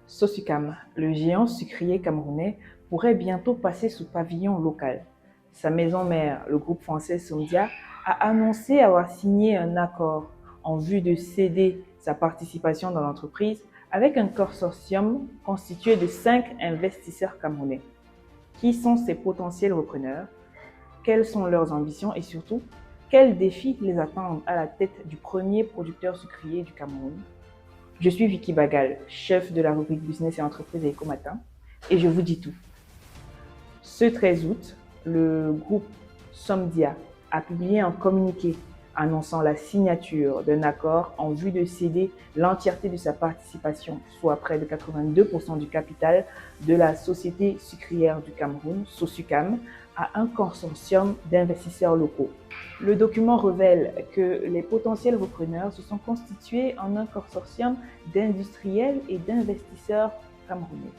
Sosucam, le géant sucrier camerounais, pourrait bientôt passer sous pavillon local. Sa maison mère, le groupe français Somdia, a annoncé avoir signé un accord en vue de céder sa participation dans l'entreprise avec un consortium constitué de 5 investisseurs camerounais. Qui sont ces potentiels repreneurs? Quelles sont leurs ambitions et surtout, quels défis les attendent à la tête du premier producteur sucrier du Cameroun? Je suis Vicky Bagal, chef de la rubrique Business et Entreprise à Ecomatin, et je vous dis tout. Ce 13 août, le groupe Somdia a publié un communiqué annonçant la signature d'un accord en vue de céder l'entièreté de sa participation, soit près de 82% du capital de la Société sucrière du Cameroun, Sosucam, à un consortium d'investisseurs locaux. Le document révèle que les potentiels repreneurs se sont constitués en un consortium d'industriels et d'investisseurs camerounais.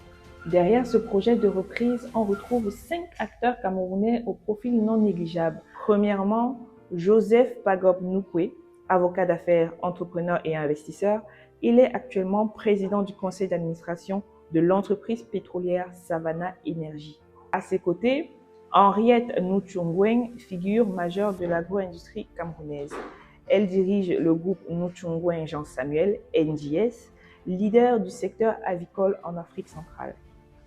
Derrière ce projet de reprise, on retrouve 5 acteurs camerounais au profil non négligeable. Premièrement, Joseph Pagob Noukwe, avocat d'affaires, entrepreneur et investisseur. Il est actuellement président du conseil d'administration de l'entreprise pétrolière Savannah Energy. À ses côtés, Henriette Nouchongwen, figure majeure de l'agro-industrie camerounaise. Elle dirige le groupe Nouchongwen Jean Samuel, NJS, leader du secteur avicole en Afrique centrale.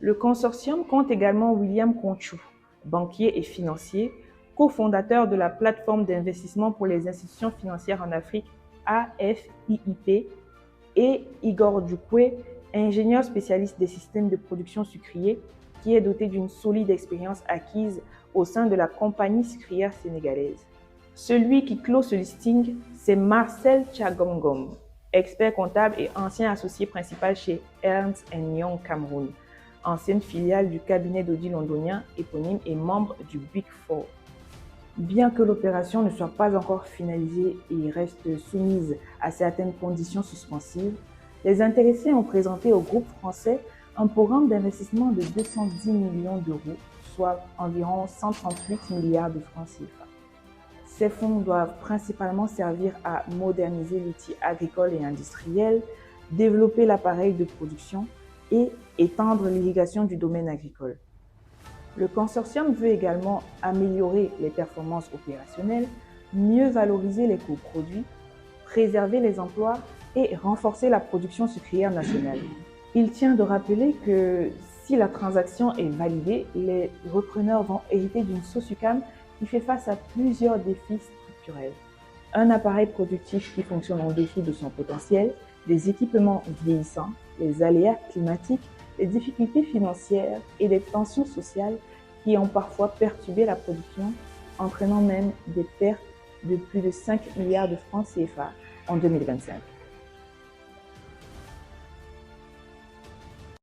Le consortium compte également William Conchou, banquier et financier, cofondateur de la plateforme d'investissement pour les institutions financières en Afrique AFIIP, et Igor Djoukoué, ingénieur spécialiste des systèmes de production sucriers, qui est doté d'une solide expérience acquise au sein de la compagnie sucrière sénégalaise. Celui qui clôt ce listing, c'est Marcel Tchagongom, expert comptable et ancien associé principal chez Ernst & Young Cameroun, ancienne filiale du cabinet d'audit londonien éponyme et membre du Big Four. Bien que l'opération ne soit pas encore finalisée et reste soumise à certaines conditions suspensives, les intéressés ont présenté au groupe français un programme d'investissement de 210 millions d'euros, soit environ 138 milliards de francs CFA. Ces fonds doivent principalement servir à moderniser l'outil agricole et industriel, développer l'appareil de production et étendre l'irrigation du domaine agricole. Le consortium veut également améliorer les performances opérationnelles, mieux valoriser les coproduits, préserver les emplois et renforcer la production sucrière nationale. Il tient de rappeler que si la transaction est validée, les repreneurs vont hériter d'une Sosucam qui fait face à plusieurs défis structurels. Un appareil productif qui fonctionne en dessous de son potentiel, des équipements vieillissants, les aléas climatiques, les difficultés financières et les tensions sociales qui ont parfois perturbé la production, entraînant même des pertes de plus de 5 milliards de francs CFA en 2025.